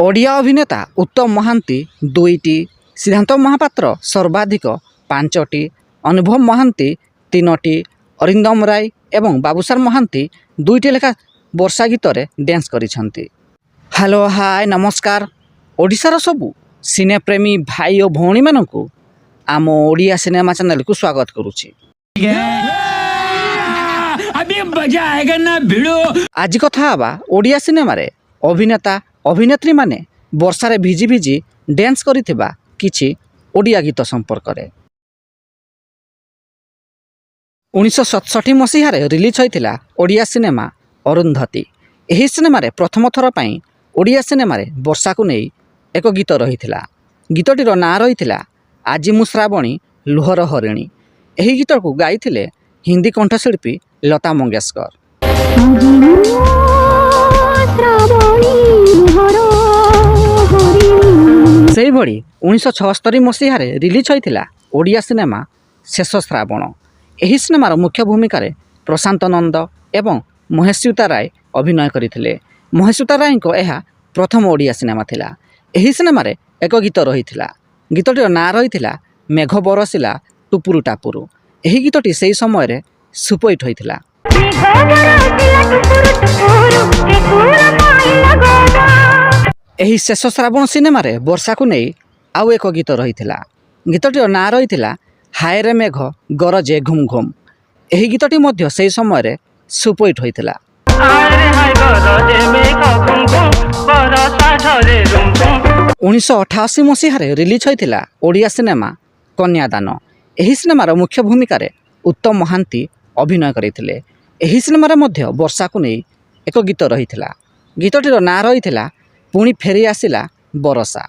ଓଡ଼ିଆ ଅଭିନେତା ଉତ୍ତମ ମହାନ୍ତି 2ଟି, ସିଦ୍ଧାନ୍ତ ମହାପାତ୍ର ସର୍ବାଧିକ 5ଟି, ଅନୁଭବ ମହାନ୍ତି 3ଟି, ଅରିନ୍ଦମ ରାୟ ଏବଂ ବାବୁସାନ ମହାନ୍ତି 2ଟି ଲେଖା ବର୍ଷା ଗୀତରେ ଡ୍ୟାନ୍ସ କରିଛନ୍ତି। ହ୍ୟାଲୋ ହାଏ ନମସ୍କାର। ଓଡ଼ିଶାର ସବୁ ସିନେପ୍ରେମୀ ଭାଇ ଓ ଭଉଣୀମାନଙ୍କୁ ଆମ ଓଡ଼ିଆ ସିନେମା ଚ୍ୟାନେଲକୁ ସ୍ୱାଗତ କରୁଛି। ଆଜି କଥା ହେବା ଓଡ଼ିଆ ସିନେମାରେ ଅଭିନେତା ଅଭିନେତ୍ରୀମାନେ ବର୍ଷାରେ ଭିଜି ଭିଜି ଡ୍ୟାନ୍ସ କରିଥିବା କିଛି ଓଡ଼ିଆ ଗୀତ ସମ୍ପର୍କରେ। 1967 ମସିହାରେ ରିଲିଜ୍ ହୋଇଥିଲା ଓଡ଼ିଆ ସିନେମା ଅରୁନ୍ଧତୀ। ଏହି ସିନେମାରେ ପ୍ରଥମ ଥର ପାଇଁ ଓଡ଼ିଆ ସିନେମାରେ ବର୍ଷାକୁ ନେଇ ଏକ ଗୀତ ରହିଥିଲା। ଗୀତଟିର ନାଁ ରହିଥିଲା ଆଜି ମୁଁ ଶ୍ରାବଣୀ ଲୁହର ହରିଣୀ। ଏହି ଗୀତକୁ ଗାଇଥିଲେ ହିନ୍ଦୀ କଣ୍ଠଶିଳ୍ପୀ ଲତା ମଙ୍ଗେଶକର। ସେହିଭଳି 1976 ମସିହାରେ ରିଲିଜ୍ ହୋଇଥିଲା ଓଡ଼ିଆ ସିନେମା ଶେଷ ଶ୍ରାବଣ। ଏହି ସିନେମାର ମୁଖ୍ୟ ଭୂମିକାରେ ପ୍ରଶାନ୍ତ ନନ୍ଦ ଏବଂ ମହେଶ୍ଵିତା ରାୟ ଅଭିନୟ କରିଥିଲେ। ମହେଶ୍ଵିତା ରାୟଙ୍କ ଏହା ପ୍ରଥମ ଓଡ଼ିଆ ସିନେମା ଥିଲା। ଏହି ସିନେମାରେ ଏକ ଗୀତ ରହିଥିଲା। ଗୀତଟିର ନାଁ ରହିଥିଲା ମେଘ ବରସିଲା ଟୁପୁରୁ ଟାପୁରୁ। ଏହି ଗୀତଟି ସେହି ସମୟରେ ସୁପରହିଟ୍ ହୋଇଥିଲା। ଏହି ଶେଷ ଶ୍ରାବଣ ସିନେମାରେ ବର୍ଷାକୁ ନେଇ ଆଉ ଏକ ଗୀତ ରହିଥିଲା। ଗୀତଟିର ନାଁ ରହିଥିଲା ହାୟରେ ମେଘ ଗରଜେ ଘୁମ୍ ଘୁମ୍। ଏହି ଗୀତଟି ମଧ୍ୟ ସେହି ସମୟରେ ସୁପରହିଟ୍ ହୋଇଥିଲା। 1988 ମସିହାରେ ରିଲିଜ୍ ହୋଇଥିଲା ଓଡ଼ିଆ ସିନେମା କନ୍ୟାଦାନ। ଏହି ସିନେମାର ମୁଖ୍ୟ ଭୂମିକାରେ ଉତ୍ତମ ମହାନ୍ତି ଅଭିନୟ କରିଥିଲେ। ଏହି ସିନେମାରେ ମଧ୍ୟ ବର୍ଷାକୁ ନେଇ ଏକ ଗୀତ ରହିଥିଲା। ଗୀତଟିର ନାଁ ରହିଥିଲା ପୁଣି ଫେରି ଆସିଲା ବରଷା।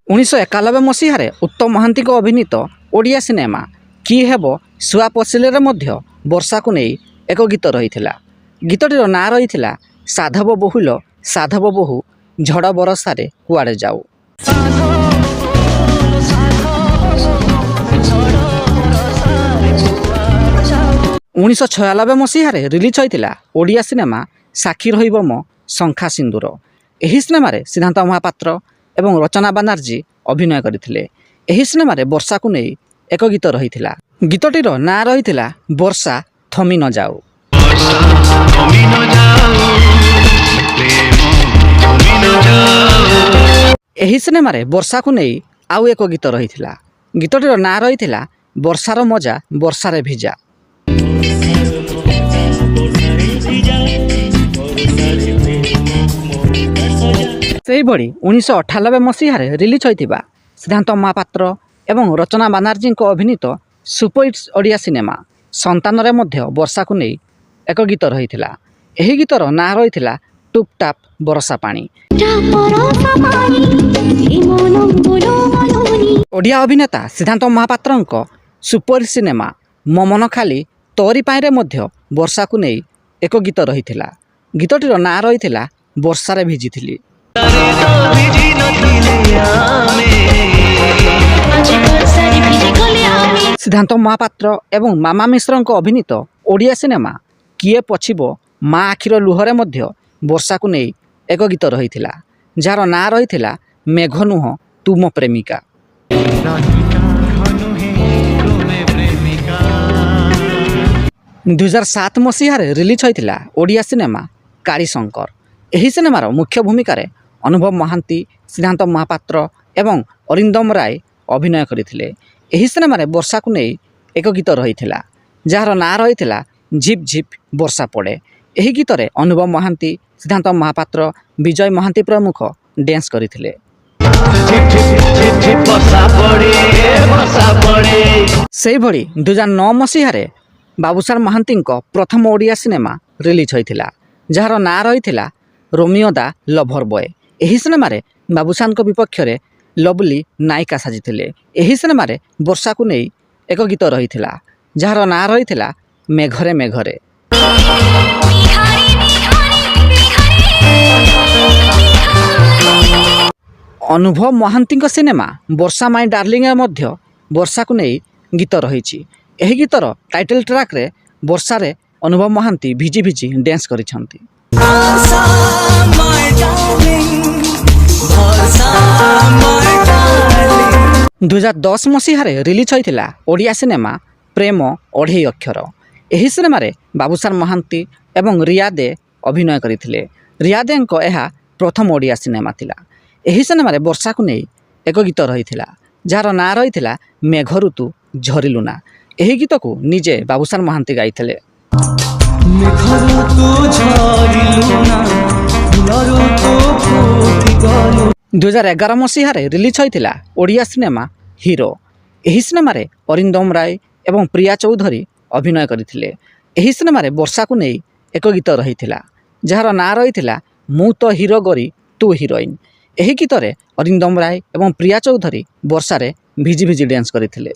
1991 ମସିହାରେ ଉତ୍ତମ ମହାନ୍ତିଙ୍କ ଅଭିନୀତ ଓଡ଼ିଆ ସିନେମା କିଏ ହେବ ଶୁଆ ପଶିଲେରେ ମଧ୍ୟ ବର୍ଷାକୁ ନେଇ ଏକ ଗୀତ ରହିଥିଲା। ଗୀତଟିର ନାଁ ରହିଥିଲା ସାଧବ ବହୁଲ ସାଧବ ବୋହୂ ଝଡ଼ ବରଷାରେ କୁଆଡ଼େ ଯାଉ। 1996 ମସିହାରେ ରିଲିଜ୍ ହୋଇଥିଲା ଓଡ଼ିଆ ସିନେମା ସାକ୍ଷୀ ରହିବ ମୋ ଶଙ୍ଖା ସିନ୍ଦୁର। ଏହି ସିନେମାରେ ସିଦ୍ଧାନ୍ତ ମହାପାତ୍ର ଏବଂ ରଚନା ବାନାର୍ଜୀ ଅଭିନୟ କରିଥିଲେ। ଏହି ସିନେମାରେ ବର୍ଷାକୁ ନେଇ ଏକ ଗୀତ ରହିଥିଲା। ଗୀତଟିର ନାଁ ରହିଥିଲା ବର୍ଷା ଥମି ନ ଯାଉ। ଏହି ସିନେମାରେ ବର୍ଷାକୁ ନେଇ ଆଉ ଏକ ଗୀତ ରହିଥିଲା। ଗୀତଟିର ନାଁ ରହିଥିଲା ବର୍ଷାର ମଜା ବର୍ଷାରେ ଭିଜା। ସେହିଭଳି 1998 ମସିହାରେ ରିଲିଜ୍ ହୋଇଥିବା ସିଦ୍ଧାନ୍ତ ମହାପାତ୍ର ଏବଂ ରଚନା ବାନାର୍ଜୀଙ୍କ ଅଭିନୀତ ସୁପରହିଟ୍ ଓଡ଼ିଆ ସିନେମା ସନ୍ତାନରେ ମଧ୍ୟ ବର୍ଷାକୁ ନେଇ ଏକ ଗୀତ ରହିଥିଲା। ଏହି ଗୀତର ନାଁ ରହିଥିଲା ଟୁପ୍ ଟାପ୍ ବରଷା ପାଣି। ଓଡ଼ିଆ ଅଭିନେତା ସିଦ୍ଧାନ୍ତ ମହାପାତ୍ରଙ୍କ ସୁପରହିଟ୍ ସିନେମା ମୋ ମନ ଖାଲି ତୋରି ପାଇଁରେ ମଧ୍ୟ ବର୍ଷାକୁ ନେଇ ଏକ ଗୀତ ରହିଥିଲା। ଗୀତଟିର ନାଁ ରହିଥିଲା ବର୍ଷାରେ ଭିଜିଥିଲି। ସିଦ୍ଧାନ୍ତ ମହାପାତ୍ର ଏବଂ ମାମା ମିଶ୍ରଙ୍କ ଅଭିନୀତ ଓଡ଼ିଆ ସିନେମା କିଏ ପଛିବ ମା ଆଖିର ଲୁହରେ ମଧ୍ୟ ବର୍ଷାକୁ ନେଇ ଏକ ଗୀତ ରହିଥିଲା, ଯାହାର ନାଁ ରହିଥିଲା ମେଘ ନୁହଁ ତୁ ମୋ ପ୍ରେମିକା। 2007 ମସିହାରେ ରିଲିଜ୍ ହୋଇଥିଲା ଓଡ଼ିଆ ସିନେମା କାଳିଶଙ୍କର। ଏହି ସିନେମାର ମୁଖ୍ୟ ଭୂମିକାରେ ଅନୁଭବ ମହାନ୍ତି, ସିଦ୍ଧାନ୍ତ ମହାପାତ୍ର ଏବଂ ଅରିନ୍ଦମ ରାୟ ଅଭିନୟ କରିଥିଲେ। ଏହି ସିନେମାରେ ବର୍ଷାକୁ ନେଇ ଏକ ଗୀତ ରହିଥିଲା, ଯାହାର ନାଁ ରହିଥିଲା ଝିପ୍ ଝିପ୍ ବର୍ଷା ପଡ଼େ। ଏହି ଗୀତରେ ଅନୁଭବ ମହାନ୍ତି, ସିଦ୍ଧାନ୍ତ ମହାପାତ୍ର, ବିଜୟ ମହାନ୍ତି ପ୍ରମୁଖ ଡ୍ୟାନ୍ସ କରିଥିଲେ। ସେହିଭଳି 2009 ମସିହାରେ ବାବୁସାନ ମହାନ୍ତିଙ୍କ ପ୍ରଥମ ଓଡ଼ିଆ ସିନେମା ରିଲିଜ୍ ହୋଇଥିଲା, ଯାହାର ନାଁ ରହିଥିଲା ରୋମିଓ ଦା ଲଭର ବୟ। ଏହି ସିନେମାରେ ବାବୁସାନଙ୍କ ବିପକ୍ଷରେ ଲଭଲି ନାୟିକା ସାଜିଥିଲେ। ଏହି ସିନେମାରେ ବର୍ଷାକୁ ନେଇ ଏକ ଗୀତ ରହିଥିଲା, ଯାହାର ନାଁ ରହିଥିଲା ମେଘରେ ମେଘରେ। ଅନୁଭବ ମହାନ୍ତିଙ୍କ ସିନେମା ବର୍ଷା ମାଇ ଡାର୍ଲିଂରେ ମଧ୍ୟ ବର୍ଷାକୁ ନେଇ ଗୀତ ରହିଛି। ଏହି ଗୀତର ଟାଇଟଲ୍ ଟ୍ରାକ୍ରେ ବର୍ଷାରେ ଅନୁଭବ ମହାନ୍ତି ଭିଜି ଭିଜି ଡ୍ୟାନ୍ସ କରିଛନ୍ତି। 2010 ମସିହାରେ ରିଲିଜ୍ ହୋଇଥିଲା ଓଡ଼ିଆ ସିନେମା ପ୍ରେମ ଅଢ଼େଇ ଅକ୍ଷର। ଏହି ସିନେମାରେ ବାବୁସାନ ମହାନ୍ତି ଏବଂ ରିୟା ଦେ ଅଭିନୟ କରିଥିଲେ। ରିୟା ଦେଙ୍କ ଏହା ପ୍ରଥମ ଓଡ଼ିଆ ସିନେମା ଥିଲା। ଏହି ସିନେମାରେ ବର୍ଷାକୁ ନେଇ ଏକ ଗୀତ ରହିଥିଲା, ଯାହାର ନାଁ ରହିଥିଲା ମେଘ ଋତୁ ଝରିଲୁନା। ଏହି ଗୀତକୁ ନିଜେ ବାବୁସାନ ମହାନ୍ତି ଗାଇଥିଲେ। 2011 ମସିହାରେ ରିଲିଜ୍ ହୋଇଥିଲା ଓଡ଼ିଆ ସିନେମା ହିରୋ। ଏହି ସିନେମାରେ ଅରିନ୍ଦମ ରାୟ ଏବଂ ପ୍ରିୟା ଚୌଧୁରୀ ଅଭିନୟ କରିଥିଲେ। ଏହି ସିନେମାରେ ବର୍ଷାକୁ ନେଇ ଏକ ଗୀତ ରହିଥିଲା, ଯାହାର ନାଁ ରହିଥିଲା ମୁଁ ତ ହିରୋ ଗରି ତୁ ହିରୋଇନ୍। ଏହି ଗୀତରେ ଅରିନ୍ଦମ ରାୟ ଏବଂ ପ୍ରିୟା ଚୌଧୁରୀ ବର୍ଷାରେ ଭିଜି ଭିଜି ଡ୍ୟାନ୍ସ କରିଥିଲେ।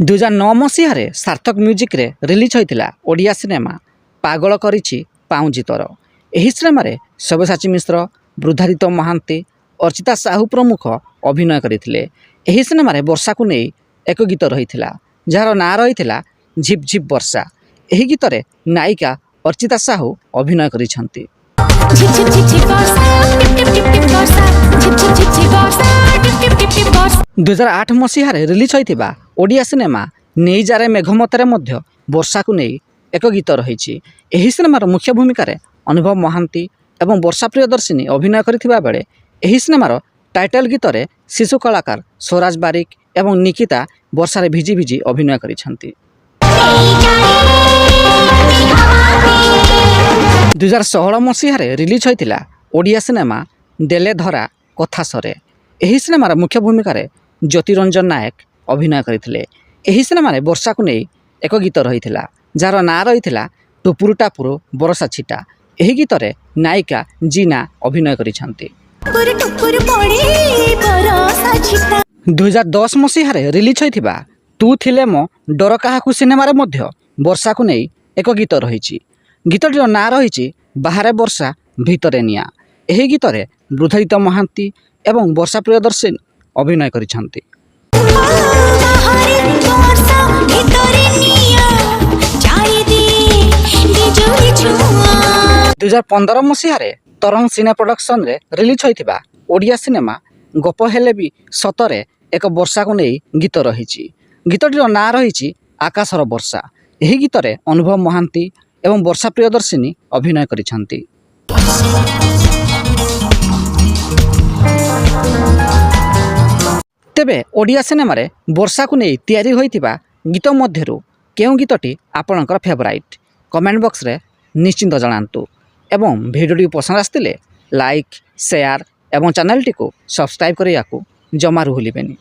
2009 ମସିହାରେ ସାର୍ଥକ ମ୍ୟୁଜିକ୍ରେ ରିଲିଜ୍ ହୋଇଥିଲା ଓଡ଼ିଆ ସିନେମା ପାଗଳ କରିଛି ପାଉଁଜି ତୋର। ଏହି ସିନେମାରେ ସବ୍ୟସାଚୀ ମିଶ୍ର, ବୃଦ୍ଧାଦିତ୍ୟ ମହାନ୍ତି, ଅର୍ଚ୍ଚିତା ସାହୁ ପ୍ରମୁଖ ଅଭିନୟ କରିଥିଲେ। ଏହି ସିନେମାରେ ବର୍ଷାକୁ ନେଇ ଏକ ଗୀତ ରହିଥିଲା, ଯାହାର ନାଁ ରହିଥିଲା ଝିପ୍ ଝିପ୍ ବର୍ଷା। ଏହି ଗୀତରେ ନାୟିକା ଅର୍ଚ୍ଚିତା ସାହୁ ଅଭିନୟ କରିଛନ୍ତି। 2008 ମସିହାରେ ରିଲିଜ୍ ହୋଇଥିବା ଓଡ଼ିଆ ସିନେମା ନେଇଯାରେ ମେଘ ମତରେ ମଧ୍ୟ ବର୍ଷାକୁ ନେଇ ଏକ ଗୀତ ରହିଛି। ଏହି ସିନେମାର ମୁଖ୍ୟ ଭୂମିକାରେ ଅନୁଭବ ମହାନ୍ତି ଏବଂ ବର୍ଷା ପ୍ରିୟଦର୍ଶିନୀ ଅଭିନୟ କରିଥିବା ବେଳେ ଏହି ସିନେମାର ଟାଇଟଲ୍ ଗୀତରେ ଶିଶୁ କଳାକାର ସ୍ୱରାଜ ବାରିକ ଏବଂ ନିକିତା ବର୍ଷାରେ ଭିଜି ଭିଜି ଅଭିନୟ କରିଛନ୍ତି। 2016 ମସିହାରେ ରିଲିଜ୍ ହୋଇଥିଲା ଓଡ଼ିଆ ସିନେମା ଦେଲେ ଧରା କଥା ସରେ। ଏହି ସିନେମାର ମୁଖ୍ୟ ଭୂମିକାରେ ଜ୍ୟୋତିରଞ୍ଜନ ନାୟକ ଅଭିନୟ କରିଥିଲେ। ଏହି ସିନେମାରେ ବର୍ଷାକୁ ନେଇ ଏକ ଗୀତ ରହିଥିଲା, ଯାହାର ନାଁ ରହିଥିଲା ଟୁପୁରୁ ଟାପୁରୁ ବରଷା ଛିଟା। ଏହି ଗୀତରେ ନାୟିକା ଜିନା ଅଭିନୟ କରିଛନ୍ତି। 2010 ମସିହାରେ ରିଲିଜ୍ ହୋଇଥିବା ତୁ ଥିଲେ ମୋ ଡର କାହାକୁ ସିନେମାରେ ମଧ୍ୟ ବର୍ଷାକୁ ନେଇ ଏକ ଗୀତ ରହିଛି। ଗୀତଟିର ନାଁ ରହିଛି ବାହାରେ ବର୍ଷା ଭିତରେ ନିଆଁ। ଏହି ଗୀତରେ ବୃଦ୍ଧାଦିତ୍ୟ ମହାନ୍ତି ଏବଂ ବର୍ଷା ପ୍ରିୟଦର୍ଶିନୀ ଅଭିନୟ କରିଛନ୍ତି। 2015 ମସିହାରେ ତରଙ୍ଗ ସିନେ ପ୍ରଡକ୍ସନରେ ରିଲିଜ୍ ହୋଇଥିବା ଓଡ଼ିଆ ସିନେମା ଗପ ହେଲେ ବି ସତରେ ଏକ ବର୍ଷାକୁ ନେଇ ଗୀତ ରହିଛି। ଗୀତଟିର ନାଁ ରହିଛି ଆକାଶର ବର୍ଷା। ଏହି ଗୀତରେ ଅନୁଭବ ମହାନ୍ତି ଏବଂ ବର୍ଷା ପ୍ରିୟଦର୍ଶିନୀ ଅଭିନୟ କରିଛନ୍ତି। ତେବେ ଓଡ଼ିଆ ସିନେମାରେ ବର୍ଷାକୁ ନେଇ ତିଆରି ହୋଇଥିବା ଗୀତ ମଧ୍ୟରୁ କେଉଁ ଗୀତଟି ଆପଣଙ୍କର ଫେଭରାଇଟ୍ କମେଣ୍ଟ ବକ୍ସରେ ନିଶ୍ଚିନ୍ତ ଜଣାନ୍ତୁ। ଏବଂ ଭିଡ଼ିଓଟି ପସନ୍ଦ ଆସିଥିଲେ ଲାଇକ୍, ସେୟାର ଏବଂ ଚ୍ୟାନେଲଟିକୁ ସବସ୍କ୍ରାଇବ୍ କରିବାକୁ ଜମାରୁ ଭୁଲିବେନି।